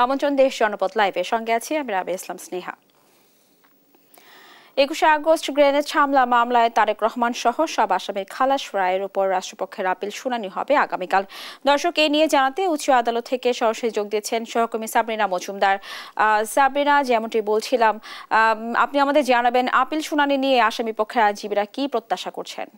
আমন্ত্রণ দেশ জনপদ লাইভের সঙ্গে আছি আমি রাবিয়া ইসলাম স্নেহা। 21শে আগস্ট গ্রেনেড হামলা মামলায় তারেক রহমান সহ সব আসামির খালাস রায়ের উপর রাষ্ট্রপক্ষের আপিল শুনানি হবে আগামীকাল। দর্শক এই নিয়ে জানাতে উচ্চ আদালত থেকে সরাসরি যোগ দিয়েছেন সহকর্মী সাবরিনা মজুমদার। সাবরিনা, যেমনটি বলছিলাম, আপনি আমাদের জানাবেন আপিল শুনানি নিয়ে আসামি পক্ষের আইনজীবীরা কি প্রত্যাশা করছেন?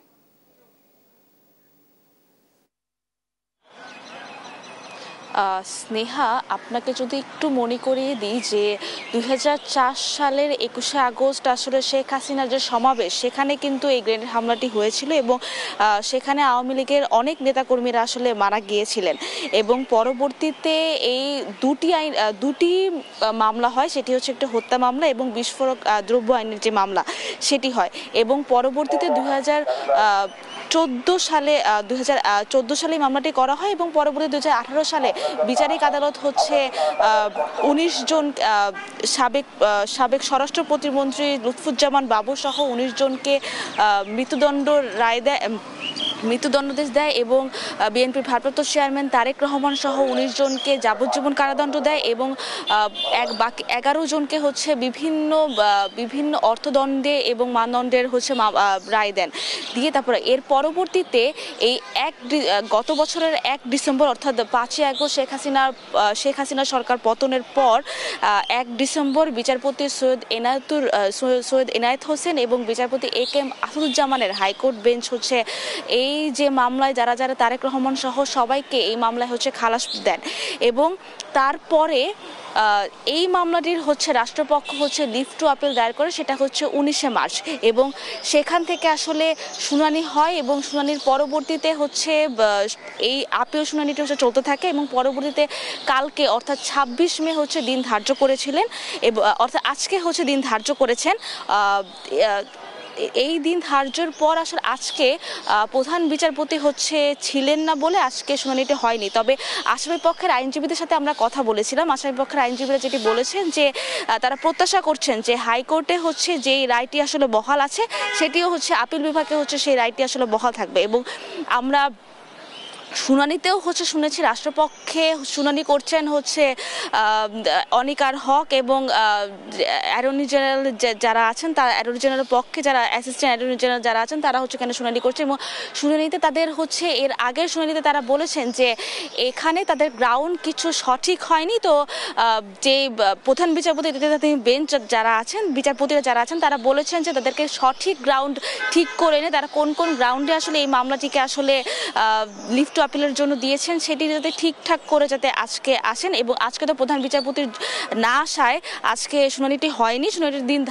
স্নেহা, আপনাকে যদি একটু মনে করিয়ে দিই যে 2004 সালের 21শে আগস্ট আসলে শেখ হাসিনার যে সমাবেশ, সেখানে কিন্তু এই গ্রেনেড হামলাটি হয়েছিল এবং সেখানে আওয়ামী লীগের অনেক নেতাকর্মীরা আসলে মারা গিয়েছিলেন এবং পরবর্তীতে এই দুটি মামলা হয়। সেটি হচ্ছে একটি হত্যা মামলা এবং বিস্ফোরক দ্রব্য আইনের যে মামলা সেটি হয় এবং পরবর্তীতে 2014 সালে মামলাটি করা হয় এবং পরবর্তী 2018 সালে বিচারিক আদালত হচ্ছে 19 জন সাবেক স্বরাষ্ট্র প্রতিমন্ত্রী লুৎফুজ্জামান বাবু সহ 19 জনকে মৃত্যুদণ্ডাদেশ দেয় এবং বিএনপির ভারপ্রাপ্ত চেয়ারম্যান তারেক রহমান সহ 19 জনকে যাবজ্জীবন কারাদণ্ড দেয় এবং বাকি 11 জনকে হচ্ছে বিভিন্ন অর্থদণ্ডে এবং মানদণ্ডের হচ্ছে রায় দেন দিয়ে তারপরে এর পরবর্তীতে এই গত বছরের 1 ডিসেম্বর অর্থাৎ 5ই আগস্ট শেখ হাসিনা সরকার পতনের পর 1 ডিসেম্বর বিচারপতি সৈয়দ এনায়েত হোসেন এবং বিচারপতি AK-M আসাদুজ্জামানের হাইকোর্ট বেঞ্চ হচ্ছে এই যে মামলায় যারা তারেক রহমান সহ সবাইকে এই মামলায় হচ্ছে খালাস দেন এবং তারপরে এই মামলাটির হচ্ছে রাষ্ট্রপক্ষ হচ্ছে লিভ টু আপিল দায়ের করে, সেটা হচ্ছে 19শে মার্চ এবং সেখান থেকে আসলে শুনানি হয় এবং শুনানির পরবর্তীতে হচ্ছে এই আপিল শুনানিটি হচ্ছে চলতে থাকে এবং পরবর্তীতে কালকে অর্থাৎ 26 মে হচ্ছে দিন ধার্য করেছিলেন এবং অর্থাৎ আজকে হচ্ছে দিন ধার্য করেছেন। এই দিন ধার্যের পর আসলে আজকে প্রধান বিচারপতি হচ্ছে ছিলেন না বলে আজকে শুনানিটি হয়নি। তবে আসামি পক্ষের আইনজীবীদের সাথে আমরা কথা বলেছিলাম। আসামি পক্ষের আইনজীবীরা যেটি বলেছেন যে তারা প্রত্যাশা করছেন যে হাইকোর্টে হচ্ছে যেই রায়টি আসলে বহাল আছে সেটিও হচ্ছে আপিল বিভাগে হচ্ছে সেই রায়টি আসলে বহাল থাকবে এবং আমরা শুনানিতেও হচ্ছে শুনেছি রাষ্ট্রপক্ষে শুনানি করছেন হচ্ছে অনিকার হক এবং অ্যাটর্নি জেনারেল যারা আছেন তারা অ্যাটর্নি জেনারেলের পক্ষে যারা অ্যাসিস্ট্যান্ট অ্যাটর্নি জেনারেল যারা আছেন তারা হচ্ছে এখানে শুনানি করছে এবং শুনানিতে তাদের হচ্ছে এর আগের শুনানিতে তারা বলেছেন যে এখানে তাদের গ্রাউন্ড কিছু সঠিক হয়নি। তো যে প্রধান বিচারপতি বেঞ্চ যারা আছেন বিচারপতিরা যারা আছেন তারা বলেছেন যে তাদেরকে সঠিক গ্রাউন্ড ঠিক করে এনে তারা কোন কোন গ্রাউন্ডে আসলে এই মামলাটিকে আসলে লিভ টু আপিলের জন্য দিয়েছেন সেটি যাতে ঠিকঠাক করে যাতে আজকে আসেন এবং আজকে তো প্রধান বিচারপতির না আসায় আজকে শুনানিটি হয়নি। শুনানির দিন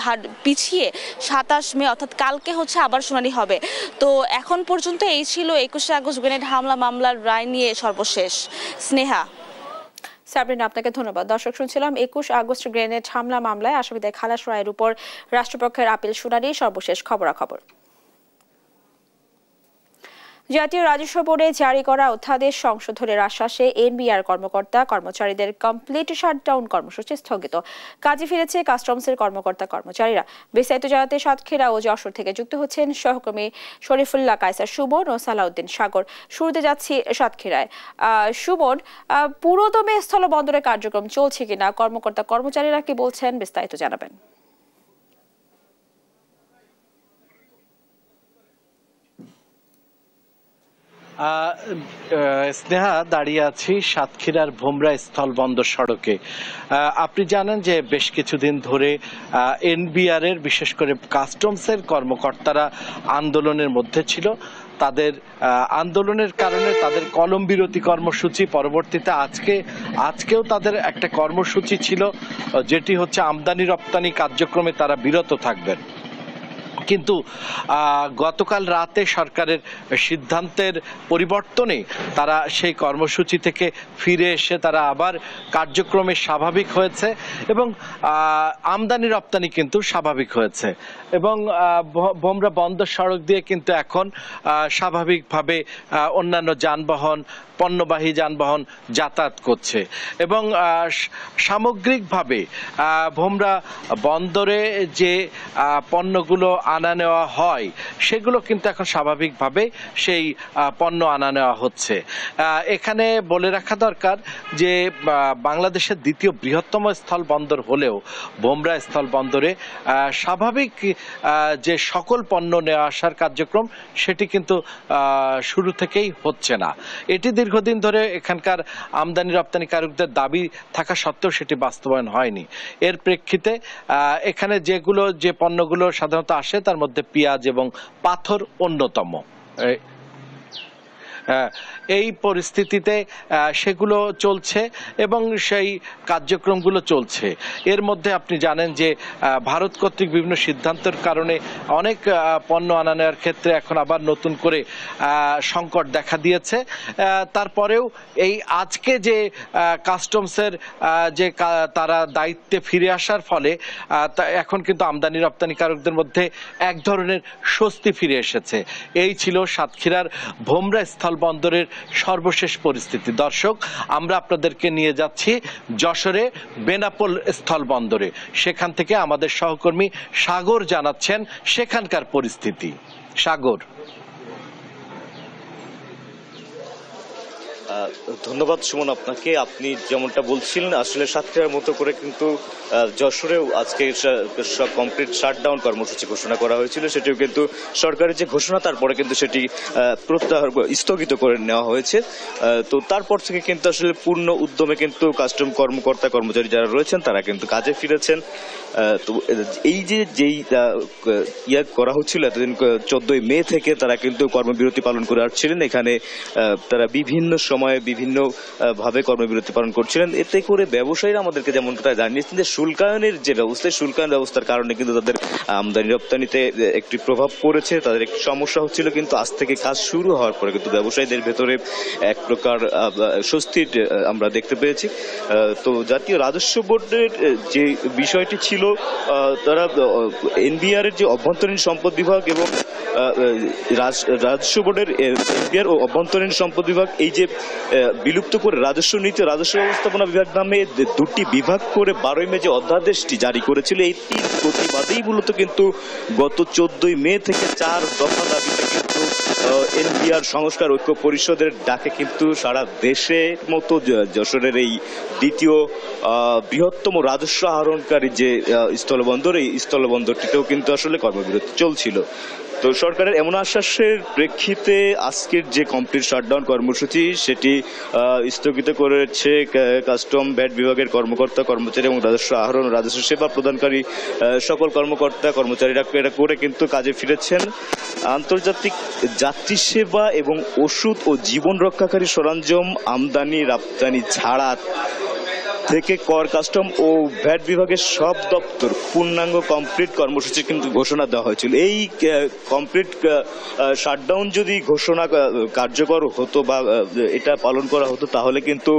পিছিয়ে 27 মে অর্থাৎ কালকে হচ্ছে আবার শুনানি হবে। তো এখন পর্যন্ত এই ছিল 21শে আগস্ট গ্রেনেড হামলা মামলার রায় নিয়ে সর্বশেষ। স্নেহা। সাবরিনা, আপনাকে ধন্যবাদ। দর্শক, শুনছিলাম 21 আগস্ট গ্রেনেড হামলা মামলায় আসামিদের খালাস রায়ের উপর রাষ্ট্রপক্ষের আপিল শুনানি সর্বশেষ খবরাখবর। জাতীয় রাজস্ব বোর্ডে জারি করা অধ্যাদেশ সংশোধনের আশ্বাসে এনবিআর কর্মকর্তা কর্মচারীদের কমপ্লিট শাটডাউন কর্মসূচি স্থগিত। কাজে ফিরেছে কাস্টমসের কর্মকর্তা কর্মচারীরা। বিস্তারিত জানাতে সাতক্ষীরা ও যশোর থেকে যুক্ত হচ্ছেন সহকর্মী শরীফুল্লাহ কায়সার সুমন ও সালাউদ্দিন সাগর। শুরুতে যাচ্ছি সাতক্ষীরায়। সুমন, পুরোদমে স্থলবন্দরে কার্যক্রম চলছে কিনা, কর্মকর্তা কর্মচারীরা কি বলছেন, বিস্তারিত জানাবেন। স্নেহা, দাঁড়িয়ে আছি সাতক্ষীরার ভোমরা স্থলবন্দর সড়কে। আপনি জানেন যে বেশ কিছুদিন ধরে এনবিআর এর বিশেষ করে কাস্টমসের কর্মকর্তারা আন্দোলনের মধ্যে ছিল। তাদের আন্দোলনের কারণে তাদের কলম বিরতি কর্মসূচি, পরবর্তীতে আজকেও তাদের একটা কর্মসূচি ছিল যেটি হচ্ছে আমদানি রপ্তানি কার্যক্রমে তারা বিরত থাকবেন। কিন্তু গতকাল রাতে সরকারের সিদ্ধান্তের পরিবর্তনে তারা সেই কর্মসূচি থেকে ফিরে এসে তারা আবার কার্যক্রমে স্বাভাবিক হয়েছে এবং আমদানি রপ্তানি কিন্তু স্বাভাবিক হয়েছে এবং ভোমরা বন্দর সড়ক দিয়ে কিন্তু এখন স্বাভাবিকভাবে অন্যান্য যানবাহন, পণ্যবাহী যানবাহন যাতায়াত করছে এবং সামগ্রিকভাবে ভোমরা বন্দরে যে পণ্যগুলো আনা নেওয়া হয় সেগুলো কিন্তু এখন স্বাভাবিকভাবে সেই পণ্য আনা নেওয়া হচ্ছে। এখানে বলে রাখা দরকার যে বাংলাদেশের দ্বিতীয় বৃহত্তম স্থল বন্দর হলেও ভোমরা স্থল বন্দরে স্বাভাবিক যে সকল পণ্য নেওয়া আসার কার্যক্রম সেটি কিন্তু শুরু থেকেই হচ্ছে না। এটি দীর্ঘদিন ধরে এখানকার আমদানি রপ্তানিকারকদের দাবি থাকা সত্ত্বেও সেটি বাস্তবায়ন হয়নি। এর প্রেক্ষিতে এখানে যে পণ্যগুলো সাধারণত আসে তার মধ্যে পেঁয়াজ এবং পাথর অন্যতম। এই পরিস্থিতিতে সেগুলো চলছে এবং সেই কার্যক্রমগুলো চলছে। এর মধ্যে আপনি জানেন যে ভারত কর্তৃক বিভিন্ন সিদ্ধান্তের কারণে অনেক পণ্য আনা নেওয়ার ক্ষেত্রে এখন আবার নতুন করে সংকট দেখা দিয়েছে। তারপরেও এই আজকে যে কাস্টমসের যে তারা দায়িত্বে ফিরে আসার ফলে এখন কিন্তু আমদানি রপ্তানিকারকদের মধ্যে এক ধরনের স্বস্তি ফিরে এসেছে। এই ছিল সাতক্ষীরার ভোমরা স্থল বন্দরের সর্বশেষ পরিস্থিতি। দর্শক, আমরা আপনাদেরকে নিয়ে যাচ্ছি যশোরে বেনাপোল স্থল বন্দরে। সেখান থেকে আমাদের সহকর্মী সাগর জানাচ্ছেন সেখানকার পরিস্থিতি। সাগর। ধন্যবাদ সুমন আপনাকে। আপনি যেমনটা বলছিলেন আসলে সাতক্ষীরার মতো করে কিন্তু যশোরেও আজকে কমপ্লিট শাটডাউন কর্মসূচি ঘোষণা করা হয়েছিল। সেটিও কিন্তু সরকারের যে ঘোষণা তারপরে কিন্তু সেটি স্থগিত করে নেওয়া হয়েছে। তো তারপর থেকে কিন্তু আসলে পূর্ণ উদ্যমে কিন্তু কাস্টম কর্মকর্তা কর্মচারী যারা রয়েছেন তারা কিন্তু কাজে ফিরেছেন। তো এই যেই করা হচ্ছিল এতদিন 14 মে থেকে তারা কিন্তু কর্মবিরতি পালন করে আসছিলেন। এখানে তারা বিভিন্ন সময়ে বিভিন্ন ভাবে কর্মবিরতি পালন করছিলেন। এতে করে ব্যবসায়ীরা আমাদেরকে যেমন জানিয়েছেন যে শুল্কায়নের যে ব্যবস্থা, শুল্কায়ন ব্যবস্থার কারণে কিন্তু তাদের আমদানি রপ্তানিতে একটি প্রভাব পড়েছে, তাদের একটি সমস্যা হচ্ছিল। কিন্তু আজ থেকে কাজ শুরু হওয়ার পরে কিন্তু ব্যবসায়ীদের ভেতরে এক প্রকার স্বস্তির আমরা দেখতে পেয়েছি। তো জাতীয় রাজস্ব বোর্ডের যে বিষয়টি ছিল, তারা এনবিআর এর যে অভ্যন্তরীণ সম্পদ বিভাগ এবং রাজস্ব বোর্ডের এনবিআর ও অভ্যন্তরীণ সম্পদ বিভাগ এই যে বিলুপ্ত করে রাজস্ব নীতি রাজস্ব ব্যবস্থাপনা বিভাগ নামে দুটি বিভাগ করে 12 মে যে অধ্যাদেশটি জারি করেছিল, এইটির প্রতিবাদেই মূলত কিন্তু গত 14 মে থেকে 4 দফা দাবিতে কিন্তু এনবিআর সংস্কার ঐক্য পরিষদের ডাকে কিন্তু সারা দেশের মতো যশোরের এই দ্বিতীয় বৃহত্তম রাজস্ব আহরণকারী যে স্থলবন্দর, এই স্থলবন্দরটিতেও কিন্তু আসলে কর্মবিরতি চলছিল। তো সরকারের এমন আশ্বাসের প্রেক্ষিতে আজকের যে কমপ্লিট শাটডাউন কর্মসূচি সেটি স্থগিত করেছে কাস্টম ভ্যাট বিভাগের কর্মকর্তা কর্মচারী এবং রাজস্ব আহরণ রাজস্ব সেবা প্রদানকারী সকল কর্মকর্তা কর্মচারীরা এটা করে কিন্তু কাজে ফিরেছেন। আন্তর্জাতিক যাত্রী সেবা এবং ওষুধ ও জীবন রক্ষাকারী সরঞ্জাম আমদানি রপ্তানি ছাড়া থেকে কর কাস্টম ও ভ্যাট বিভাগের সব দপ্তর পূর্ণাঙ্গ কমপ্লিট কর্মসূচি কিন্তু ঘোষণা দেওয়া হয়েছিল। এই কমপ্লিট শাটডাউন যদি ঘোষণা কার্যকর হতো বা এটা পালন করা হতো তাহলে কিন্তু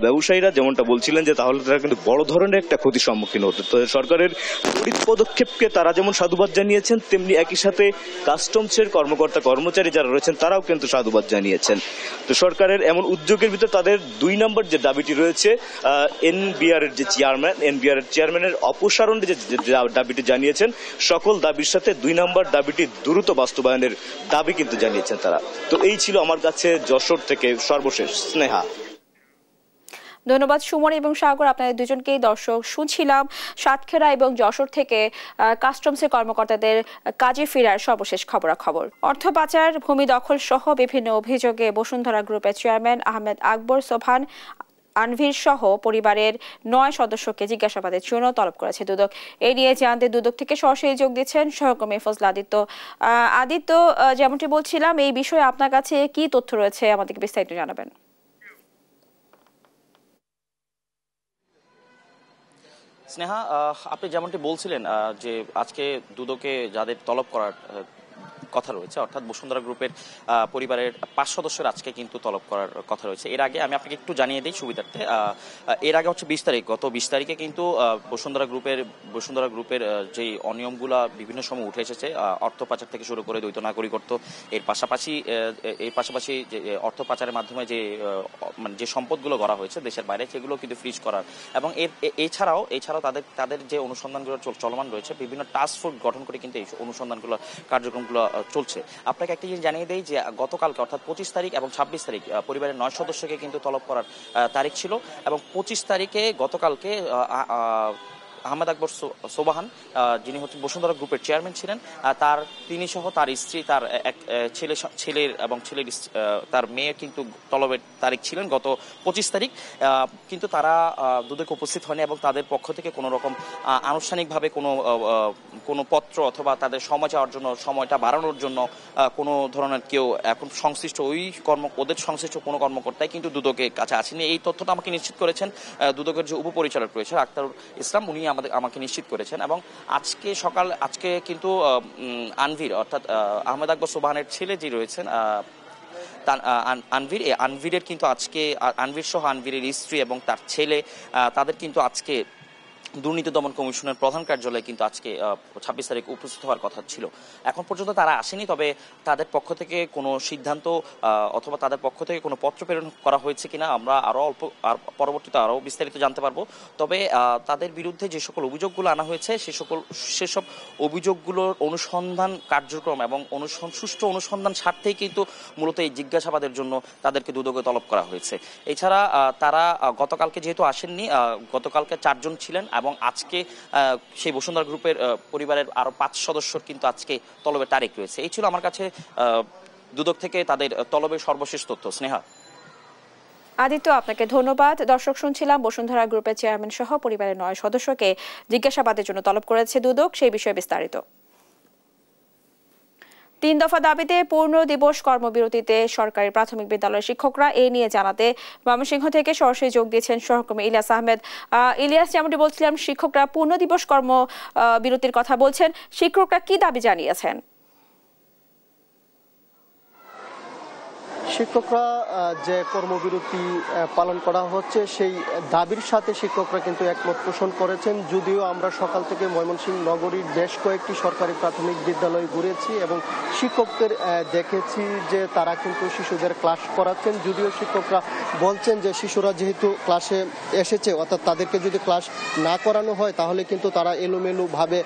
ব্যবসায়ীরা যেমনটা বলছিলেন যে তাহলে তারা কিন্তু বড় ধরনের একটা ক্ষতির সম্মুখীন হতো। তো সরকারের তড়িৎ পদক্ষেপকে তারা যেমন সাধুবাদ জানিয়েছেন, তেমনি একই সাথে কাস্টমসের কর্মকর্তা কর্মচারী যারা রয়েছেন তারাও কিন্তু সাধুবাদ জানিয়েছেন। তো সরকারের এমন উদ্যোগের ভিতর তাদের 2 নম্বর যে দাবিটি রয়েছে, এনবিআর এর যে চেয়ারম্যানের অপসারণের যে দাবিটি জানিয়েছেন, সকল দাবির সাথে 2 নম্বর দাবিটি দ্রুত বাস্তবায়নের দাবি কিন্তু জানিয়েছেন তারা। তো এই ছিল আমার কাছে যশোর থেকে সর্বশেষ। স্নেহা। ধন্যবাদ সুমন এবং সাগর, আপনাদের দুজনকেই। দর্শক, শুনছিলাম সাতক্ষীরা এবং যশোর থেকে কাস্টমসের কর্মকর্তাদের কাজে ফেরার সর্বশেষ খবরাখবর। অর্থ পাচার, ভূমি দখল সহ বিভিন্ন অভিযোগে বসুন্ধরা গ্রুপের চেয়ারম্যান আহমেদ আকবর সোবহান আনভির সহ পরিবারের 9 সদস্যকে জিজ্ঞাসাবাদের জন্য তলব করেছে দুদক। এই নিয়ে জানতে দুদক থেকে সরাসরি যোগ দিচ্ছেন সহকর্মী ফজল আদিত্য। যেমনটি বলছিলাম, এই বিষয়ে আপনার কাছে কি তথ্য রয়েছে আমাদেরকে বিস্তারিত জানাবেন। স্নেহা, আপনি যেমনটি বলছিলেন যে আজকে দুদকে যাদের তলব করার কথা রয়েছে, অর্থাৎ বসুন্ধরা গ্রুপের পরিবারের 5 সদস্যের আজকে কিন্তু তলব করার কথা রয়েছে। এর আগে আমি আপনাকে একটু জানিয়ে দিই সুবিধার্থে, এর আগে হচ্ছে 20 তারিখ, গত 20 তারিখে কিন্তু বসুন্ধরা গ্রুপের যে অনিয়মগুলা বিভিন্ন সময় উঠে এসেছে, অর্থ পাচার থেকে শুরু করে দ্বৈত নাগরিকত্ব, এর পাশাপাশি যে অর্থ পাচারের মাধ্যমে যে সম্পদগুলো গড়া হয়েছে দেশের বাইরে সেগুলো কিন্তু ফ্রিজ করার, এবং এছাড়াও তাদের যে অনুসন্ধানগুলো চলমান রয়েছে, বিভিন্ন টাস্ক ফোর্স গঠন করে কিন্তু এই অনুসন্ধানগুলো কার্যক্রমগুলো চলছে। আপনাকে একটা জিনিস জানিয়ে দেই যে গতকালকে অর্থাৎ 25 তারিখ এবং 26 তারিখ পরিবারের 9 সদস্যকে কিন্তু তলব করার তারিখ ছিল, এবং 25 তারিখে গতকালকে আহমেদ আকবর সোবাহান, যিনি হচ্ছে বসুন্ধরা গ্রুপের চেয়ারম্যান ছিলেন, তিনি সহ তার স্ত্রী, তার এক ছেলের এবং তার মেয়ে কিন্তু তলবের তারিখ ছিলেন গত 25 তারিখ, কিন্তু তারা দুদকে উপস্থিত হয়নি এবং তাদের পক্ষ থেকে কোনো রকম আনুষ্ঠানিকভাবে কোনো পত্র অথবা তাদের সময় চাওয়ার জন্য, সময়টা বাড়ানোর জন্য কোনো ধরনের কেউ এখন সংশ্লিষ্ট ওদের সংশ্লিষ্ট কোনো কর্মকর্তাই কিন্তু দুদকের কাছে আসেনি। এই তথ্যটা আমাকে নিশ্চিত করেছেন দুদকের যে উপপরিচালক রয়েছে আক্তারুল ইসলাম, উনি আমাকে নিশ্চিত করেছেন। এবং আজকে কিন্তু আনভির অর্থাৎ আহমেদ আকবর সোবাহানের ছেলে যে রয়েছেন আনভিরের কিন্তু আজকে আনভির সহ আনভিরের স্ত্রী এবং তার ছেলে, তাদের কিন্তু আজকে দুর্নীতি দমন কমিশনের প্রধান কার্যালয়ে কিন্তু আজকে 26 তারিখ উপস্থিত হওয়ার কথা ছিল। এখন পর্যন্ত তারা আসেনি, তবে তাদের পক্ষ থেকে কোনো সিদ্ধান্ত অথবা তাদের পক্ষ থেকে কোনো পত্র প্রেরণ করা হয়েছে কিনা আমরা পরবর্তীতে আরও বিস্তারিত জানতে পারবো। তবে তাদের বিরুদ্ধে যে সকল অভিযোগগুলো আনা হয়েছে সেসব অভিযোগগুলোর অনুসন্ধান কার্যক্রম এবং সুষ্ঠু অনুসন্ধান স্বার্থেই কিন্তু মূলত এই জিজ্ঞাসাবাদের জন্য তাদেরকে দুদকে তলব করা হয়েছে। এছাড়া তারা গতকালকে যেহেতু আসেননি, গতকালকে 4 জন ছিলেন এবং আজকে সেই বসুন্ধরা গ্রুপের পরিবারের আরো 5 সদস্যর কিন্তু আজকে তলবের তারিখ রয়েছে। এই ছিল আমার কাছে দুদক থেকে তাদের তলবের সর্বশেষ তথ্য। স্নেহা। আদিত্য, আপনাকে ধন্যবাদ। দর্শক, শুনছিলাম বসুন্ধরা গ্রুপের চেয়ারম্যান সহ পরিবারের 9 সদস্যকে জিজ্ঞাসাবাদের জন্য তলব করেছে দুদক, সেই বিষয়ে বিস্তারিত। 3 দফা দাবিতে পূর্ণ দিবস কর্মবিরতিতে সরকারি প্রাথমিক বিদ্যালয়ের শিক্ষকরা এ নিয়ে জানাতে ময়মনসিংহ থেকে সরাসরি যোগ দিয়েছেন সহকর্মী ইলিয়াস আহমেদ। ইলিয়াস, যেমনটি বলছিলাম, শিক্ষকরা পূর্ণ দিবস কর্মবিরতির কথা বলছেন, শিক্ষকরা কি দাবি জানিয়েছেন? শিক্ষকরা যে কর্মবিরতি পালন করা হচ্ছে সেই দাবির সাথে শিক্ষকরা কিন্তু একমত পোষণ করেছেন। যদিও আমরা সকাল থেকে ময়মনসিংহ নগরীর বেশ কয়েকটি সরকারি প্রাথমিক বিদ্যালয় ঘুরেছি এবং শিক্ষকদের দেখেছি যে তারা কিন্তু শিশুদের ক্লাস করাচ্ছেন। যদিও শিক্ষকরা বলছেন যে শিশুরা যেহেতু ক্লাসে এসেছে, অর্থাৎ তাদেরকে যদি ক্লাস না করানো হয় তাহলে কিন্তু তারা এলোমেলোভাবে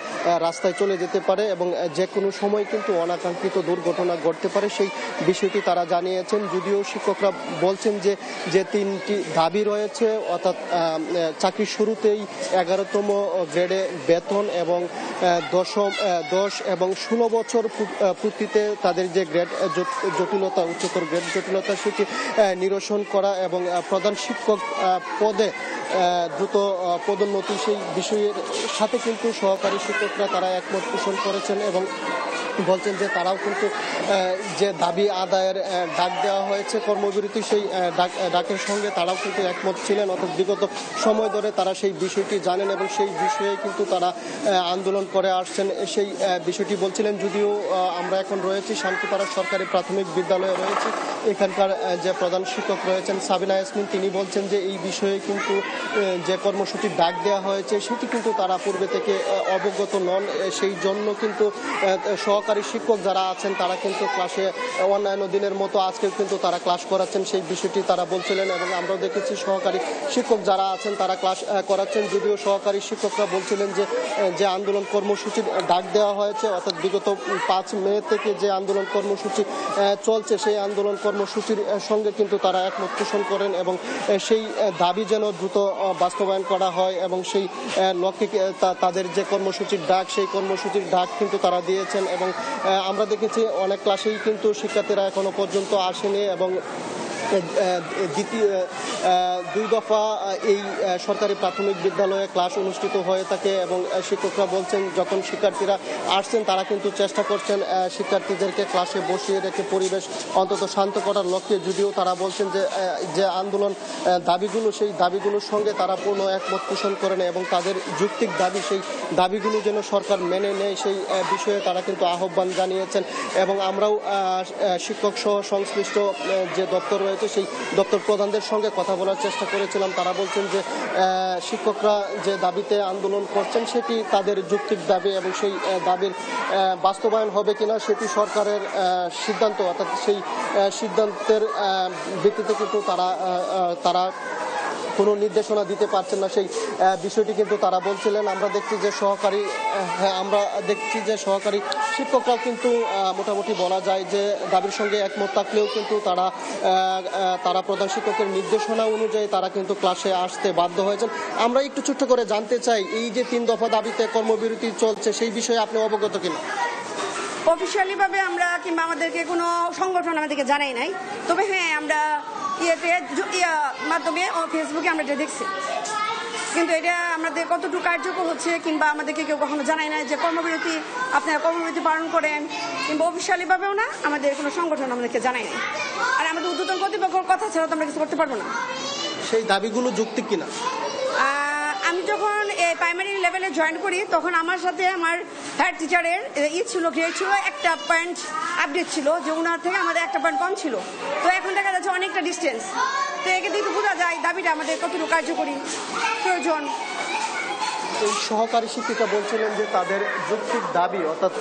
রাস্তায় চলে যেতে পারে এবং যে কোনো সময় কিন্তু অনাকাঙ্ক্ষিত দুর্ঘটনা ঘটতে পারে, সেই বিষয়টি তারা জানিয়েছেন। যদিও শিক্ষকরা বলছেন যে 3টি দাবি রয়েছে, অর্থাৎ চাকরির শুরুতেই 11তম গ্রেডে বেতন এবং 10 এবং 16 বছর পূর্তিতে তাদের যে গ্রেড জটিলতা, উচ্চতর গ্রেড জটিলতা, সেটি নিরসন করা এবং প্রধান শিক্ষক পদে দ্রুত পদোন্নতি, সেই বিষয়ের সাথে কিন্তু সহকারী শিক্ষকরা তারা একমত পোষণ করেছেন এবং বলছেন যে তারাও কিন্তু যে দাবি আদায়ের ডাক দেওয়া হয়েছে কর্মবিরতি, সেই ডাকের সঙ্গে তারাও কিন্তু একমত ছিলেন। অর্থাৎ বিগত সময় ধরে তারা সেই বিষয়টি জানেন এবং সেই বিষয়ে কিন্তু তারা আন্দোলন করে আসছেন, সেই বিষয়টি বলছিলেন। যদিও আমরা এখন রয়েছি শান্তিপাড়া সরকারি প্রাথমিক বিদ্যালয়ে রয়েছি, এখানকার যে প্রধান শিক্ষক রয়েছেন সাবিনা ইয়াসমিন, তিনি বলছেন যে এই বিষয়ে কিন্তু যে কর্মসূচির ডাক দেওয়া হয়েছে সেটি কিন্তু তারা পূর্বে থেকে অবগত নন, সেই জন্য কিন্তু সহকারী শিক্ষক যারা আছেন তারা কিন্তু ক্লাসে অন্যান্য দিনের মতো আজকে কিন্তু তারা ক্লাস করাচ্ছেন, সেই বিষয়টি তারা বলছিলেন। এবং আমরাও দেখেছি সহকারী শিক্ষক যারা আছেন তারা ক্লাস করাচ্ছেন। যদিও সহকারী শিক্ষকরা বলছিলেন যে আন্দোলন কর্মসূচির ডাক দেওয়া হয়েছে, অর্থাৎ বিগত 5 মে থেকে যে আন্দোলন কর্মসূচি চলছে সেই আন্দোলন কর্মসূচির সঙ্গে কিন্তু তারা একমত পোষণ করেন এবং সেই দাবি যেন দ্রুত বাস্তবায়ন করা হয় এবং সেই লক্ষ্যে তাদের যে কর্মসূচির ডাক, সেই কর্মসূচির ডাক কিন্তু তারা দিয়েছেন। এবং আমরা দেখেছি অনেক ক্লাসেই কিন্তু শিক্ষার্থীরা এখনো পর্যন্ত আসেনি এবং দ্বিতীয় 2 দফা এই সরকারি প্রাথমিক বিদ্যালয়ে ক্লাস অনুষ্ঠিত হয়ে থাকে এবং শিক্ষকরা বলছেন যখন শিক্ষার্থীরা আসছেন তারা কিন্তু চেষ্টা করছেন শিক্ষার্থীদেরকে ক্লাসে বসিয়ে রেখে পরিবেশ অন্তত শান্ত করার লক্ষ্যে, যদিও তারা বলছেন যে আন্দোলন দাবিগুলো সেই দাবিগুলোর সঙ্গে তারা পূর্ণ একমত পোষণ করেন এবং তাদের যৌক্তিক দাবি সেই দাবিগুলো যেন সরকার মেনে নেয় সেই বিষয়ে তারা কিন্তু আহ্বান জানিয়েছেন। এবং আমরাও শিক্ষক সহ সংশ্লিষ্ট যে দপ্তর রয়েছে সেই দপ্তর প্রধানদের সঙ্গে কথা বলার চেষ্টা করেছিলাম। তারা বলছেন যে শিক্ষকরা যে দাবিতে আন্দোলন করছেন সেটি তাদের যৌক্তিক দাবি এবং সেই দাবির বাস্তবায়ন হবে কিনা সেটি সরকারের সিদ্ধান্ত, অর্থাৎ সেই সিদ্ধান্তের ভিত্তিতে কিন্তু তারা কোনো নির্দেশনা দিতে পারছেন না সেই বিষয়টি কিন্তু তারা বলছিলেন। আমরা দেখছি যে সহকারী শিক্ষকরাও কিন্তু মোটামুটি বলা যায় যে দাবির সঙ্গে একমত থাকলেও কিন্তু তারা প্রধান শিক্ষকের নির্দেশনা অনুযায়ী তারা কিন্তু ক্লাসে আসতে বাধ্য হয়েছেন। আমরা একটু ছোট্ট করে জানতে চাই, এই যে 3 দফা দাবিতে কর্মবিরতি চলছে সেই বিষয়ে আপনি অবগত কিনা? অফিসিয়ালি ভাবে আমরা কিংবা আমাদেরকে কোনো সংগঠন আমাদেরকে জানাই নাই, তবে হ্যাঁ আমরা মাধ্যমে ফেসবুকে আমরা এটা দেখছি, কিন্তু এটা আমাদের কতটুকু কার্যকর হচ্ছে কিংবা আমাদেরকে কেউ কখনো জানাই না যে আপনারা কর্মবিরতি পালন করেন, কিংবা অফিসিয়ালি ভাবেও না আমাদের কোনো সংগঠন আমাদেরকে জানাই না। আর আমাদের ঊর্ধ্বতন কর্তৃপক্ষের কথা ছাড়া তো আমরা কিছু করতে পারবো না। সেই দাবিগুলো যৌক্তিক কিনা? আমি যখন প্রাইমারি লেভেলে জয়েন করি তখন আমার সাথে আমার হেড টিচারের গ্রেড ছিল, একটা পয়েন্ট আপডেট ছিল যে ওনার থেকে আমাদের একটা পয়েন্ট কম ছিল। তো এখন দেখা যাচ্ছে অনেকটা ডিস্টেন্স। তো একে দিকে বোঝা যায় দাবিটা আমাদের কতটুকু কার্যকরী প্রয়োজন। এই সহকারী শিক্ষিকা বলছিলেন যে তাদের যৌক্তিক দাবি, অর্থাৎ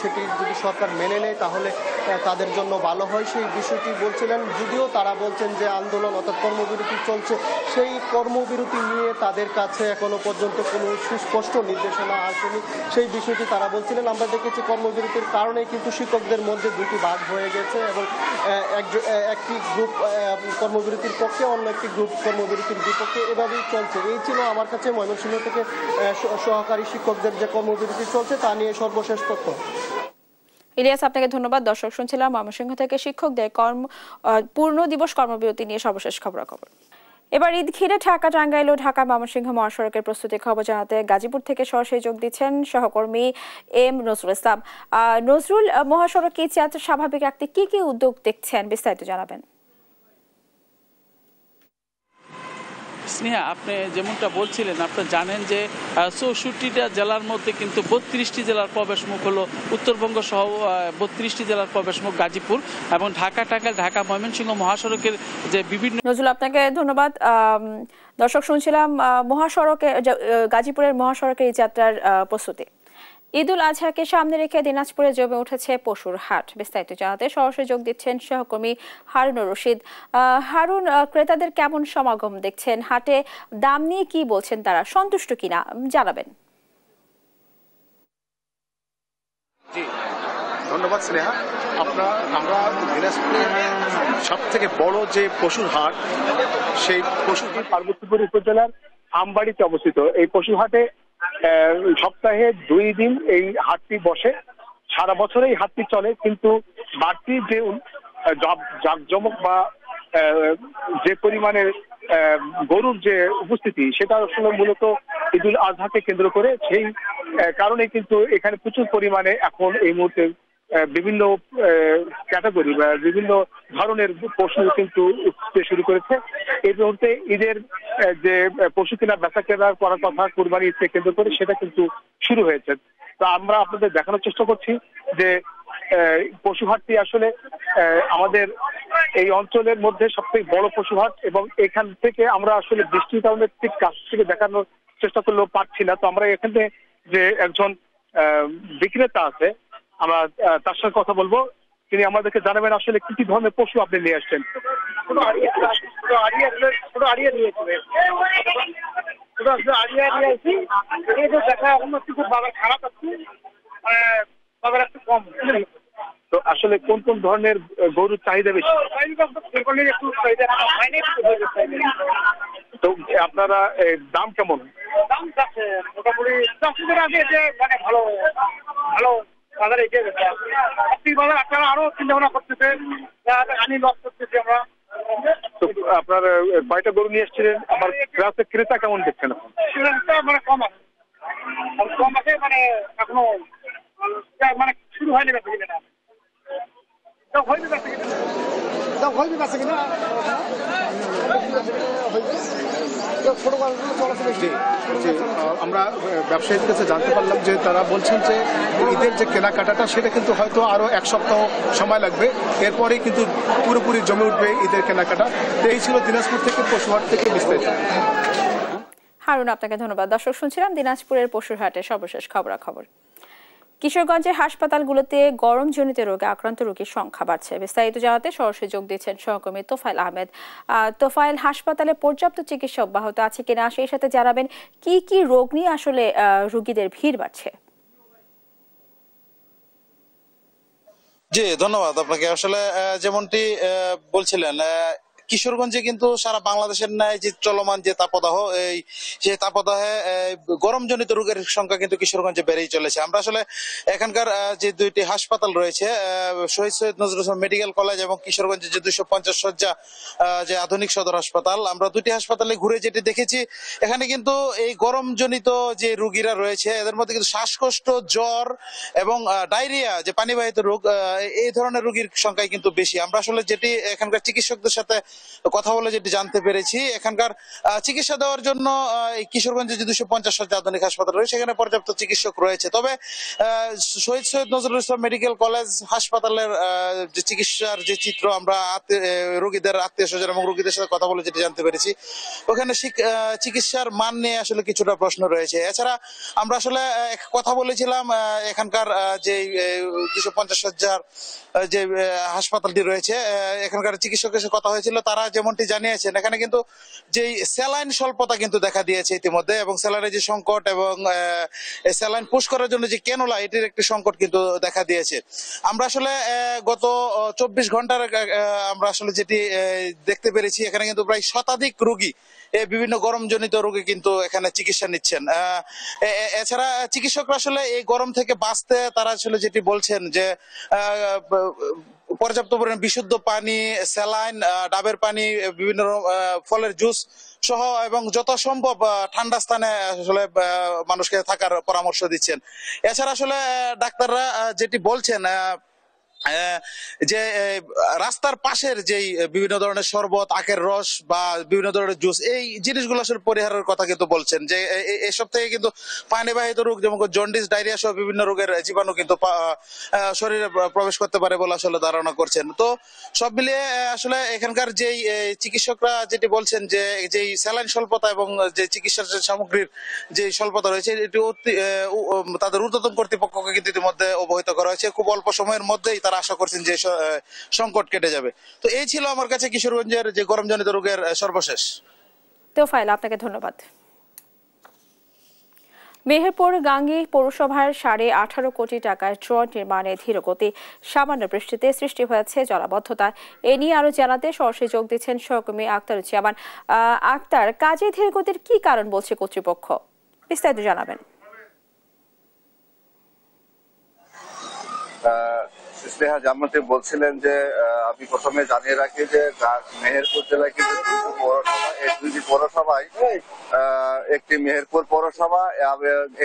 সেটি যদি সরকার মেনে নেয় তাহলে তাদের জন্য ভালো হয়, সেই বিষয়টি বলছিলেন। যদিও তারা বলছেন যে আন্দোলন অর্থাৎ কর্মবিরতি চলছে, সেই কর্মবিরতি নিয়ে তাদের কাছে এখনো পর্যন্ত কোনো সুস্পষ্ট নির্দেশনা আসেনি, সেই বিষয়টি তারা বলছিলেন। আমরা দেখেছি কর্মবিরতির কারণে কিন্তু শিক্ষকদের মধ্যে 2টি ভাগ হয়ে গেছে এবং একটি গ্রুপ কর্মবিরতির পক্ষে, অন্য একটি গ্রুপ কর্মবিরতির বিপক্ষে, এভাবেই চলছে। এই ছিল আমার কাছে ময়মনসিংহ থেকে সহকারী শিক্ষকদের যে কর্মবিরতি চলছে তা নিয়ে সর্বশেষ তথ্য। ইলিয়াস, আপনাকে ধন্যবাদ। দর্শক, শুনছিলাম ময়মনসিংহ থেকে শিক্ষকদের পূর্ণ দিবস কর্মবিরতি নিয়ে সর্বশেষ খবরাখবর। এবার ঈদ ঘিরে ঢাকা, টাঙ্গাইল ও ঢাকা ময়মনসিংহ মহাসড়কের প্রস্তুতি খবর জানাতে গাজীপুর থেকে সরাসরি যোগ দিচ্ছেন সহকর্মী এম নজরুল ইসলাম। নজরুল, মহাসড়কে যাত্রা স্বাভাবিক রাখতে কি কি উদ্যোগ দেখছেন, বিস্তারিত জানাবেন। স্নেহা, আপনি যেমনটা বলছিলেন, আপনারা জানেন যে 64টা জেলার মধ্যে কিন্তু 32টি জেলার প্রবেশমুখ হলো উত্তরবঙ্গ সহ 32টি জেলার প্রবেশমুখ গাজীপুর এবং ঢাকা, টাঙ্গাইল, ঢাকা ময়মনসিংহ মহাসড়কের যে বিভিন্ন। নজরুল, আপনাকে ধন্যবাদ। দর্শক, শুনছিলাম মহাসড়কে গাজীপুরের মহাসড়কের এই যাত্রার প্রস্তুতি। ঈদুল আজহাকে সামনে রেখে দিনাজপুরে জমে উঠেছে পশুর হাট। বিস্তারিত জানাতে সরাসরি যোগ দিচ্ছেন সহকর্মী হারুনুর রশিদ। হারুন, ক্রেতাদের কেমন সমাগম দেখছেন? হাটে দাম নিয়ে কি বলছেন তারা, সন্তুষ্ট কিনা জানাবেন। জি, ধন্যবাদ স্নেহা। আমরা দিনাজপুরের সব থেকে বড় যে পশুর হাট, সেই পশুটি পার্বতীপুর উপজেলার আমবাড়িতে অবস্থিত। এই পশু হাটে সপ্তাহে 2 দিন এই হাটটি বসে। সারা বছর এই হাটটি চলে, কিন্তু বাড়তি যে জাঁকজমক বা যে পরিমাণের গরুর যে উপস্থিতি, সেটা আসলে মূলত ঈদুল আজহাকে কেন্দ্র করে। সেই কারণে কিন্তু এখানে প্রচুর পরিমাণে এখন এই মুহূর্তে বিভিন্ন ক্যাটাগরি বা বিভিন্ন ধরনের পশু কিন্তু উঠতে শুরু করেছে। এই মুহূর্তে ঈদের যে পশু কেনা বেচা কেনা করার কথা কুরবানি ঈদকে কেন্দ্র করে, সেটা কিন্তু শুরু হয়েছে। তো আমরা আপনাদের দেখানোর চেষ্টা করছি যে পশু হাটটি আসলে আমাদের এই অঞ্চলের মধ্যে সবথেকে বড় পশু হাট, এবং এখান থেকে আমরা আসলে বৃষ্টির কারণে ঠিক কাছ থেকে দেখানোর চেষ্টা করলেও পারছি না। তো আমরা এখানে যে একজন বিক্রেতা আছে, আমরা তার সঙ্গে কথা বলবো। তিনি আমাদেরকে জানাবেন আসলে কি কি ধরনের পশু আপনি নিয়ে আসছেন। তো আসলে কোন কোন ধরনের গরুর চাহিদা বেশি? তো আপনারা দাম কেমন? মোটামুটি মানে ভালো বাজারে বাজার আপনারা আরো চিন্তা ভাবনা করতেছেন, আমি লস করতেছে। আসছি আমরা। তো আপনার কয়টা গরু নিয়ে এসেছিলেন? আমার ক্রেতা কেমন দেখছেন এখন? মানে কম আছে, কম আছে, মানে এখনো মানে শুরু হয়নি বেচা কিনা, হয়নি বেচা কিনা। আমরা ব্যবসায়ীদের কাছে জানতে পারলাম যে তারা বলছেন যে ঈদের যে কেনাকাটাটা সেটা কিন্তু হয়তো আরো এক সপ্তাহ সময় লাগবে, এরপরেই কিন্তু পুরোপুরি জমে উঠবে ঈদের কেনাকাটা। তো এই ছিল দিনাজপুর থেকে পশুহাট থেকে বিস্তারিত। হারুন, আপনাকে ধন্যবাদ। দর্শক, শুনছিলাম দিনাজপুরের পশুরহাটের সর্বশেষ খবরাখবর। কিশোরগঞ্জের হাসপাতালগুলোতে গরমজনিত রোগে আক্রান্ত রোগীর সংখ্যা বাড়ছে। বিস্তারিত জানাতে সরাসরি যোগ দিচ্ছেন সহকর্মী তোফায়েল আহমেদ। তোফায়েল, হাসপাতালে পর্যাপ্ত চিকিৎসা অব্যাহত আছে কিনা, সেই সাথে জানাবেন কি কি রোগ নিয়ে আসলে রোগীদের ভিড় বাড়ছে? জি, ধন্যবাদ আপনাকে। আসলে যেমনটি বলছিলেন, কিশোরগঞ্জে কিন্তু সারা বাংলাদেশের ন্যায় যে চলমান যে তাপদাহ, সেই তাপদাহে গরমজনিত রোগের সংখ্যা কিন্তু কিশোরগঞ্জে বেড়েই চলেছে। আমরা আসলে এখানকার যে দুইটি হাসপাতাল রয়েছে, শহীদ সৈয়দ নজরুল ইসলাম মেডিকেল কলেজ এবং কিশোরগঞ্জের যে 250 শয্যা যে আধুনিক সদর হাসপাতাল, আমরা দুটি হাসপাতালে ঘুরে যেটি দেখেছি, এখানে কিন্তু এই গরমজনিত যে রোগীরা রয়েছে এদের মধ্যে কিন্তু শ্বাসকষ্ট, জ্বর এবং ডায়রিয়া যে পানিবাহিত রোগ, এই ধরনের রোগীর সংখ্যাই কিন্তু বেশি। আমরা আসলে যেটি এখানকার চিকিৎসকদের সাথে কথা বলে যেটি জানতে পেরেছি, এখানকার চিকিৎসা দেওয়ার জন্য কিশোরগঞ্জে যে 250 শয্যা আধুনিক হাসপাতাল রয়েছে সেখানে পর্যাপ্ত চিকিৎসক রয়েছে। তবে শহীদ সৈয়দ নজরুল ইসলাম মেডিকেল কলেজ হাসপাতালের যে চিকিৎসার যে চিত্র, আমরা রোগীদের আত্মীয় স্বজন এবং রোগীদের সাথে কথা বলে যেটি জানতে পেরেছি, ওখানে চিকিৎসার মান নিয়ে আসলে কিছুটা প্রশ্ন রয়েছে। এছাড়া আমরা আসলে কথা বলেছিলাম এখানকার যে 250 শয্যার যে হাসপাতালটি রয়েছে, এখানকার চিকিৎসকের সাথে কথা হয়েছিল, তারা যেমনটি জানিয়েছেন এখানে কিন্তু যে স্যালাইন স্বল্পতা কিন্তু দেখা দিয়েছে ইতিমধ্যে, এবং স্যালাইনের যে সংকট এবং স্যালাইন পুশ করার জন্য যে ক্যানুলা, এটির একটি সংকট কিন্তু দেখা দিয়েছে। আমরা আসলে গত 24 ঘন্টার আমরা আসলে যেটি দেখতে পেরেছি, এখানে কিন্তু প্রায় শতাধিক রোগী বিভিন্ন গরমজনিত রোগে কিন্তু এখানে চিকিৎসা নিচ্ছেন। এছাড়া চিকিৎসকরা আসলে এই গরম থেকে বাঁচতে তারা আসলে যেটি বলছেন যে পর্যাপ্ত পরিমাণ বিশুদ্ধ পানি, স্যালাইন, ডাবের পানি, বিভিন্ন ফলের জুস সহ এবং যত সম্ভব ঠান্ডা স্থানে আসলে মানুষকে থাকার পরামর্শ দিচ্ছেন। এছাড়া আসলে ডাক্তাররা যেটি বলছেন যে রাস্তার পাশের যেই বিভিন্ন ধরনের শরবত, আখের রস বা বিভিন্ন ধরনের জুস, এই জিনিসগুলো আসলে পরিহারের কথা কিন্তু বলছেন, যে এসব থেকে কিন্তু পানিবাহিত রোগ যেমন জন্ডিস, ডায়রিয়া সহ বিভিন্ন রোগের জীবাণু কিন্তু শরীরে প্রবেশ করতে পারে বলে আসলে ধারণা করছেন। তো সব মিলিয়ে আসলে এখানকার যেই চিকিৎসকরা যেটি বলছেন যে যেই স্যালাইন স্বল্পতা এবং যে চিকিৎসার যে সামগ্রীর যে স্বল্পতা রয়েছে, এটি তাদের ঊর্ধ্বতন কর্তৃপক্ষকে কিন্তু ইতিমধ্যে অবহিত করা হয়েছে। খুব অল্প সময়ের মধ্যেই তারা আশা করছেন যে সংকট কেটে যাবে। তো এই ছিল আমার কাছে কিশোরগঞ্জের যে গরমজনিত রোগের সর্বশেষ। তোফায়েল, আপনাকে ধন্যবাদ। মেহেরপুর গাঙ্গী পৌরসভার 18.5 কোটি টাকার ড্রেন নির্মাণে ধীরগতি, সামান্য বৃষ্টিতে সৃষ্টি হয়েছে জলাবদ্ধতা। এ নিয়ে আরো জানাতে সরাসরি যোগ দিচ্ছেন সহকর্মী আক্তারুজ্জামান। আক্তার, কাজে ধীরগতির কি কারণ বলছে কর্তৃপক্ষ, বিস্তারিত জানাবেন। স্নেহা যেমনটি বলছিলেন যে আমি প্রথমে জানিয়ে রাখি যে মেহেরপুর জেলায় কিন্তু দুইটি পৌরসভায়, একটি মেহেরপুর পৌরসভা,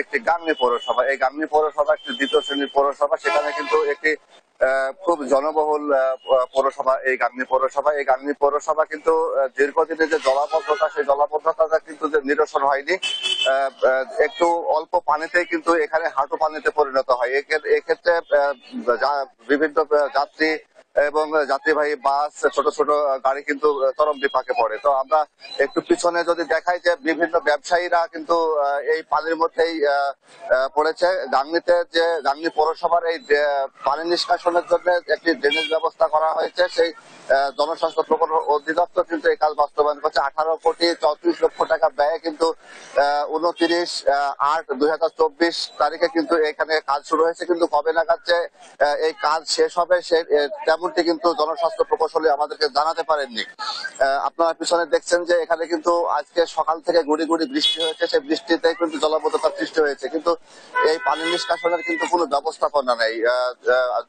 একটি গাংনী পৌরসভা। এই গাংনী পৌরসভা একটি দ্বিতীয় শ্রেণীর পৌরসভা, সেখানে কিন্তু একটি খুব জনবহুল পৌরসভা এই গাংনী পৌরসভা। এই গাংনী পৌরসভা কিন্তু দীর্ঘদিনের যে জলাবদ্ধতা, সেই জলাবদ্ধতাটা কিন্তু নিরসন হয়নি। একটু অল্প পানিতেই কিন্তু এখানে হাঁটু পানিতে পরিণত হয়। এক্ষেত্রে বিভিন্ন যাত্রী এবং যাত্রীবাহী বাস, ছোট ছোট গাড়ি কিন্তু চরম বিপাকে পড়ে। তো আমরা একটু পিছনে যদি দেখাই যে বিভিন্ন ব্যবসায়ীরা কিন্তু এই পানির মধ্যেই পড়েছে। গাংনীতে যে গাংনী পৌরসভার এই পানি নিষ্কাশনের জন্য একটি ড্রেনেজ ব্যবস্থা করা হয়েছে, সেই জনস্বাস্থ্য প্রকল্প অধিদপ্তর কিন্তু এই কাজ বাস্তবায়ন করছে। 18.34 কোটি টাকা ব্যয়ে কিন্তু 29/8/2024 তারিখে কিন্তু এখানে কাজ শুরু হয়েছে, কিন্তু কবে নাগাদ যে এই কাজ শেষ হবে সে তেমনটি কিন্তু জনস্বাস্থ্য প্রকৌশলী আমাদেরকে জানাতে পারেননি। আপনারা পিছনে দেখছেন যে এখানে কিন্তু আজকে সকাল থেকে গুড়ি গুড়ি বৃষ্টি হয়েছে, সেই বৃষ্টিতে কিন্তু জলাবদ্ধতার সৃষ্টি হয়েছে, কিন্তু এই পানি নিষ্কাশনের কিন্তু কোনো ব্যবস্থাপনা নেই।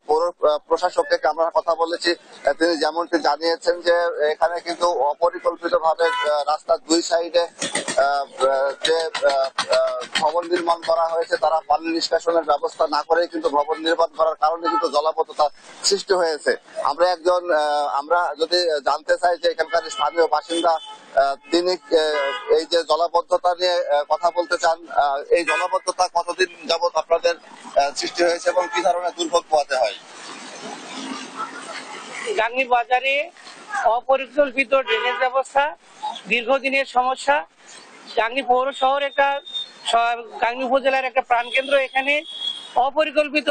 পৌর প্রশাসককে আমরা কথা বলেছি, তিনি যেমনটি জানিয়েছেন যে এখানে কিন্তু অপরিকল্পিতভাবে রাস্তার দুই সাইডে যে ভবন নির্মাণ করা হয়েছে, তারা পানি নিষ্কাশনের ব্যবস্থা না করেই কিন্তু ভবন নির্মাণ করার কারণে কিন্তু জলাবদ্ধতা সৃষ্টি হয়েছে। আমরা যদি জানতে চাই যে এখানকার স্থানীয় বাসিন্দা তিনি এই যে জলাবদ্ধতা নিয়ে কথা বলতে চান, এই জলাবদ্ধতা কতদিন যাবত আপনাদের সৃষ্টি হয়েছে এবং কি ধরনের দুর্ভোগ পোহাতে হয়? গাংনী বাজারে অপরিকল্পিত ড্রেনেজ ব্যবস্থা দীর্ঘদিনের সমস্যা। গাংনী পৌর শহর একটা গাংনী উপজেলার একটা প্রাণকেন্দ্র, এখানে অপরিকল্পিত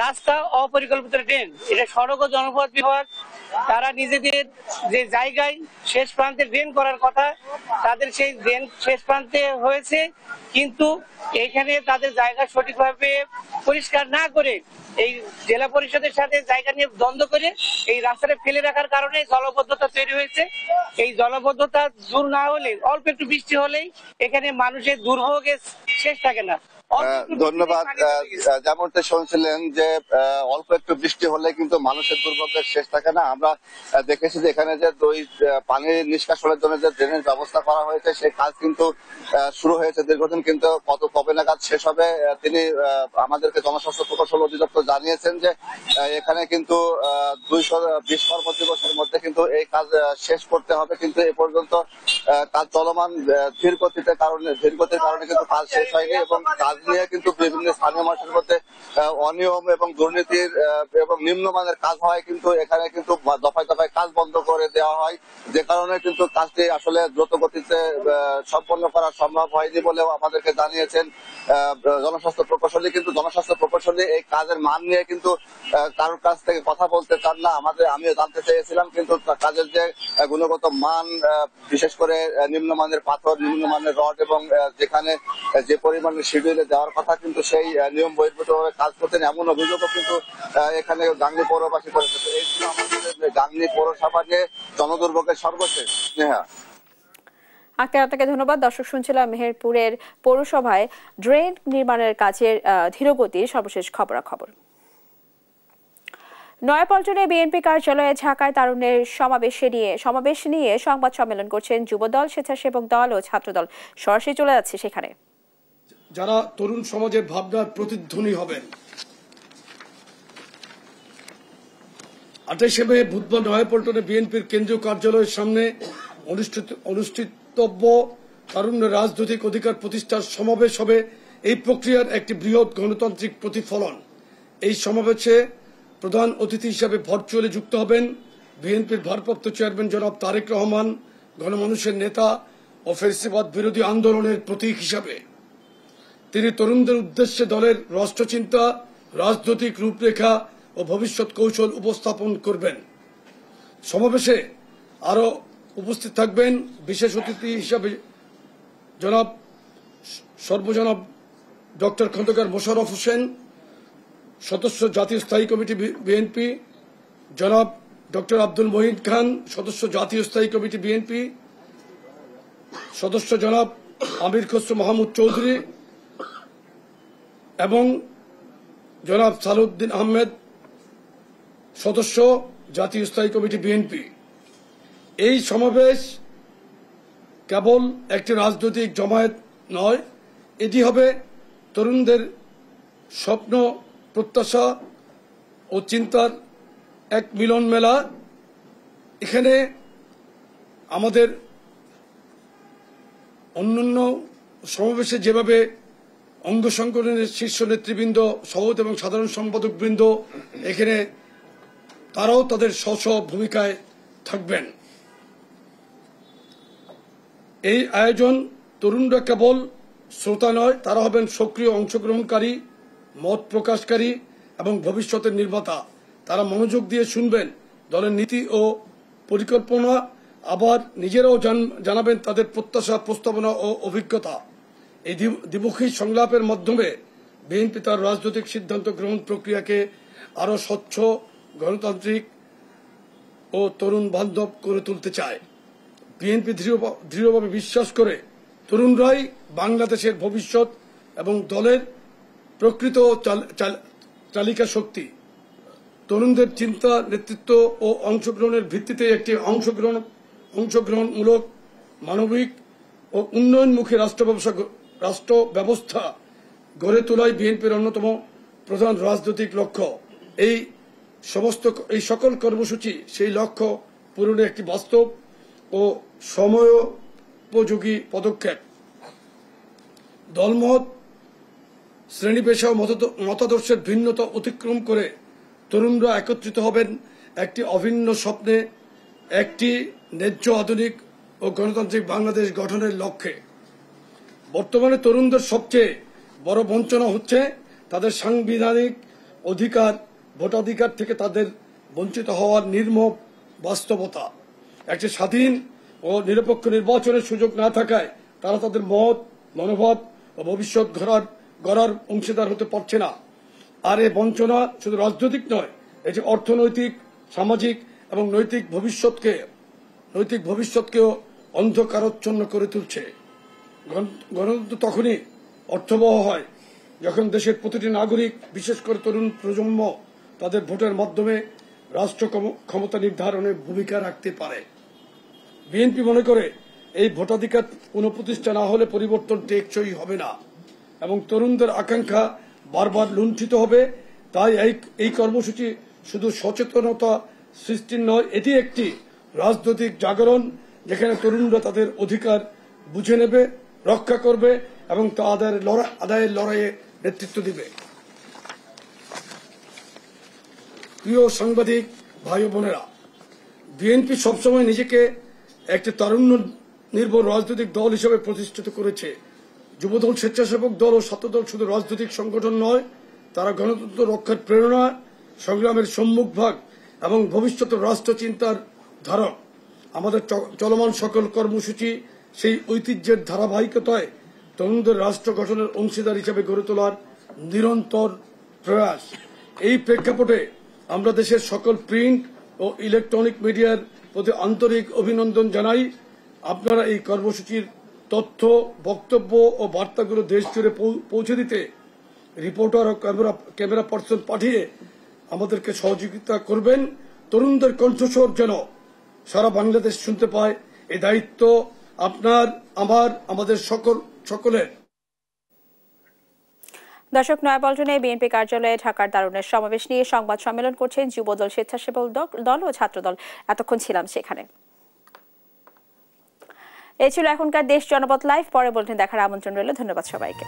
রাস্তা, অপরিকল্পিত ড্রেন, এটা সড়ক ও জনপথ বিভাগ তারা নিজেদের যে জায়গায় শেষ প্রান্তে ড্রেন করার কথা, তাদের সেই ড্রেন শেষ প্রান্তে হয়েছে, কিন্তু এখানে তাদের জায়গা সঠিকভাবে পরিষ্কার না করে এই জেলা পরিষদের সাথে জায়গা নিয়ে দ্বন্দ্ব করে এই রাস্তাটা ফেলে রাখার কারণে জলাবদ্ধতা তৈরি হয়েছে। এই জলাবদ্ধতা দূর না হলে, অল্প একটু বৃষ্টি হলেই এখানে মানুষের দুর্ভোগের শেষ থাকে না। ধন্যবাদ। যেমনটা শুনছিলেন যে অল্প একটু বৃষ্টি হলে কিন্তু মানুষের দুর্ভোগের শেষ থাকে না। আমরা দেখেছি যে এখানে যে পানি নিষ্কাশনের জন্য যে ড্রেনের ব্যবস্থা করা হয়েছে সেই কাজ কিন্তু শুরু হয়েছে দীর্ঘদিন, কিন্তু কবে নাগাদ শেষ হবে তিনি আমাদেরকে জনস্বাস্থ্য প্রকৌশল অধিদপ্তর জানিয়েছেন যে এখানে কিন্তু 220 কর্মদিবসের মধ্যে কিন্তু এই কাজ শেষ করতে হবে, কিন্তু এ পর্যন্ত কাজ চলমান। ধীর গতির কারণে কিন্তু কাজ শেষ হয়নি এবং কাজ নিয়ে কিন্তু বিভিন্ন স্থানীয় মানুষের মধ্যে অনিয়ম এবং দুর্নীতির এবং নিম্নমানের কাজ হয়, কিন্তু এখানে কিন্তু দফায় দফায় কাজ বন্ধ করে দেওয়া হয়, যে কারণে কিন্তু কাজটি আসলে দ্রুত গতিতে সম্পন্ন করা সম্ভব হয়নি বলেও আমাদেরকে জানিয়েছেন জনস্বাস্থ্য প্রকৌশলী। কিন্তু জনস্বাস্থ্য প্রকৌশলী এই কাজের মান নিয়ে কিন্তু কারোর কাছ থেকে কথা বলতে চান না। আমিও জানতে চেয়েছিলাম, কিন্তু কাজের যে গুণগত মান, বিশেষ করে নিম্নমানের পাথর, নিম্নমানের রড এবং যেখানে যে পরিমাণে শিডিউলে দেওয়ার কথা কিন্তু সেই নিয়ম বহির্ভূতভাবে কাজ করতেন, এমন অভিযোগও কিন্তু এখানে গাংনী পৌরবাসী করেছে। এই ছিল আমাদের গাংনী পৌরসভা নিয়ে জনদুর্ভোগের সর্বশেষ। স্নেহা, আপনাকে ধন্যবাদ। দর্শক, শুনছিলাম মেহেরপুরের পৌরসভায় ড্রেন নির্মাণের কাজের ধীরগতির সর্বশেষ খবরাখবর। নয়াপল্টনে বিএনপি কার্যালয়ে ঢাকায় তারুণ্যের সমাবেশ নিয়ে সংবাদ সম্মেলন করছেন যুবদল, স্বেচ্ছাসেবক দল ও ছাত্রদল। সরাসরি চলে যাচ্ছে সেখানে। যারা তরুণ সমাজের ভাবনার প্রতিধ্বনি হবেন। 28 মে বুধবার নয়াপল্টনে বিএনপির কেন্দ্রীয় কার্যালয়ের সামনে অনুষ্ঠিতব্য তারুণ্যের রাজনৈতিক অধিকার প্রতিষ্ঠার সমাবেশ হবে এই প্রক্রিয়ার একটি বৃহৎ গণতান্ত্রিক প্রতিফলন। এই সমাবেশে প্রধান অতিথি হিসাবে ভার্চুয়ালি যুক্ত হবেন বিএনপির ভারপ্রাপ্ত চেয়ারম্যান জনাব তারেক রহমান, গণমানুষের নেতা ও ফ্যাসিবাদ বিরোধী আন্দোলনের প্রতীক হিসাবে। তিনি তরুণদের উদ্দেশ্যে দলের রাষ্ট্রচিন্তা, রাজনৈতিক রূপরেখা ও ভবিষ্যৎ কৌশল উপস্থাপন করবেন। সমাবেশে আরো উপস্থিত থাকবেন বিশেষ অতিথি হিসাবে সর্বজনাব ডক্টর খন্দকার মোশাররফ হোসেন, সদস্য জাতীয় স্থায়ী কমিটি বিএনপি, জনাব ডক্টর আব্দুল মহিদ খান, সদস্য জাতীয় স্থায়ী কমিটি বিএনপি, সদস্য জনাব আমির খসরু মাহমুদ চৌধুরী এবং জনাব সালাউদ্দিন আহমেদ, সদস্য জাতীয় স্থায়ী কমিটি বিএনপি। এই সমাবেশ কেবল একটি রাজনৈতিক জমায়েত নয়, এটি হবে তরুণদের স্বপ্ন, প্রত্যাশা ও চিন্তার এক মিলন মেলা। এখানে আমাদের অন্যান্য সমাবেশে যেভাবে অঙ্গ সংগঠনের শীর্ষ নেতৃবৃন্দ, সভাপতি এবং সাধারণ সম্পাদকবৃন্দ এখানে তারাও তাদের স্ব ভূমিকায় থাকবেন। এই আয়োজন তরুণরা কেবল শ্রোতা নয়, তারা হবেন সক্রিয় অংশগ্রহণকারী, মত প্রকাশকারী এবং ভবিষ্যতের নির্মাতা। তারা মনোযোগ দিয়ে শুনবেন দলের নীতি ও পরিকল্পনা আবার নিজেরাও জানাবেন তাদের প্রত্যাশা, প্রস্তাবনা ও অভিজ্ঞতা। এই দ্বিমুখী সংলাপের মাধ্যমে বিএনপি তার রাজনৈতিক সিদ্ধান্ত গ্রহণ প্রক্রিয়াকে আরো স্বচ্ছ, গণতান্ত্রিক ও তরুণ বান্ধব করে তুলতে চায়। বিএনপি দৃঢ়ভাবে বিশ্বাস করে তরুণরাই বাংলাদেশের ভবিষ্যৎ এবং দলের প্রকৃত চালিকা শক্তি। তরুণদের চিন্তা, নেতৃত্ব ও অংশগ্রহণের ভিত্তিতে একটি অংশগ্রহণমূলক, মানবিক ও উন্নয়নমুখী রাষ্ট্র ব্যবস্থা গড়ে তোলাই বিএনপির অন্যতম প্রধান রাজনৈতিক লক্ষ্য। এই সকল কর্মসূচি সেই লক্ষ্য পূরণে একটি বাস্তব ও সময়োপযোগী পদক্ষেপ। দলমত, শ্রেণী পেশা ও মতাদর্শের ভিন্নতা অতিক্রম করে তরুণরা একত্রিত হবেন একটি অভিন্ন স্বপ্নে, একটি ন্যায্য, আধুনিক ও গণতান্ত্রিক বাংলাদেশ গঠনের লক্ষ্যে। বর্তমানে তরুণদের সবচেয়ে বড় বঞ্চনা হচ্ছে তাদের সাংবিধানিক অধিকার, ভোটাধিকার থেকে তাদের বঞ্চিত হওয়ার নির্মম বাস্তবতা। একটি স্বাধীন ও নিরপেক্ষ নির্বাচনের সুযোগ না থাকায় তারা তাদের মত, মনোভাব ও ভবিষ্যৎ গড়ার অংশীদার হতে পারছে না। আর এই বঞ্চনা শুধু রাজনৈতিক নয়, এটি অর্থনৈতিক, সামাজিক এবং নৈতিক ভবিষ্যৎকেও অন্ধকারাচ্ছন্ন করে তুলছে। গণতন্ত্র তখনই অর্থবহ হয় যখন দেশের প্রতিটি নাগরিক, বিশেষ করে তরুণ প্রজন্ম, তাদের ভোটের মাধ্যমে রাষ্ট্র ক্ষমতা নির্ধারণে ভূমিকা রাখতে পারে। বিএনপি মনে করে এই ভোটাধিকার পুনঃপ্রতিষ্ঠা না হলে পরিবর্তন টেকসই হবে না এবং তরুণদের আকাঙ্ক্ষা বারবার লুণ্ঠিত হবে। তাই এই কর্মসূচি শুধু সচেতনতা সৃষ্টির নয়, এটি একটি রাজনৈতিক জাগরণ, যেখানে তরুণরা তাদের অধিকার বুঝে নেবে, রক্ষা করবে এবং তা আদায়ের লড়াইয়ে নেতৃত্ব দিবে। প্রিয় সাংবাদিক ভাই ও বোনেরা, বিএনপি সবসময় নিজেকে একটি তারুণ্য নির্ভর রাজনৈতিক দল হিসেবে প্রতিষ্ঠিত করেছে। যুবদল, স্বেচ্ছাসেবক দল ও ছাত্রদল শুধু রাজনৈতিক সংগঠন নয়, তারা গণতন্ত্র রক্ষার প্রেরণা, সংগ্রামের সম্মুখভাগ এবং ভবিষ্যতের রাষ্ট্র চিন্তার ধারক। আমাদের চলমান সকল কর্মসূচি সেই ঐতিহ্যের ধারাবাহিকতায় তরুণদের রাষ্ট্র গঠনের অংশীদার হিসেবে গড়ে তোলার নিরন্তর প্রয়াস। এই প্রেক্ষাপটে আমরা দেশের সকল প্রিন্ট ও ইলেকট্রনিক মিডিয়ার প্রতি আন্তরিক অভিনন্দন জানাই। আপনারা এই কর্মসূচির তথ্য, বক্তব্য ও বার্তাগুলো দেশ জুড়ে পৌঁছে দিতে রিপোর্টার ও ক্যামেরা পার্সন পাঠিয়ে আমাদেরকে সহযোগিতা করবেন। তরুণদের কণ্ঠস্বর যেন সারা বাংলাদেশ শুনতে পায়, এই দায়িত্ব আপনার, আমাদের সকলের। দর্শক, নয়াপল্টনে বিএনপি কার্যালয়ে ঢাকার দারুণের সমাবেশ নিয়ে সংবাদ সম্মেলন করছেন যুবদল, স্বেচ্ছাসেবক দল ও ছাত্রদল। এতক্ষণ ছিলাম সেখানে। এই ছিল এখনকার দেশ জনপথ লাইভ। পরে বুলেটিন দেখার আমন্ত্রণ রইল। ধন্যবাদ সবাইকে।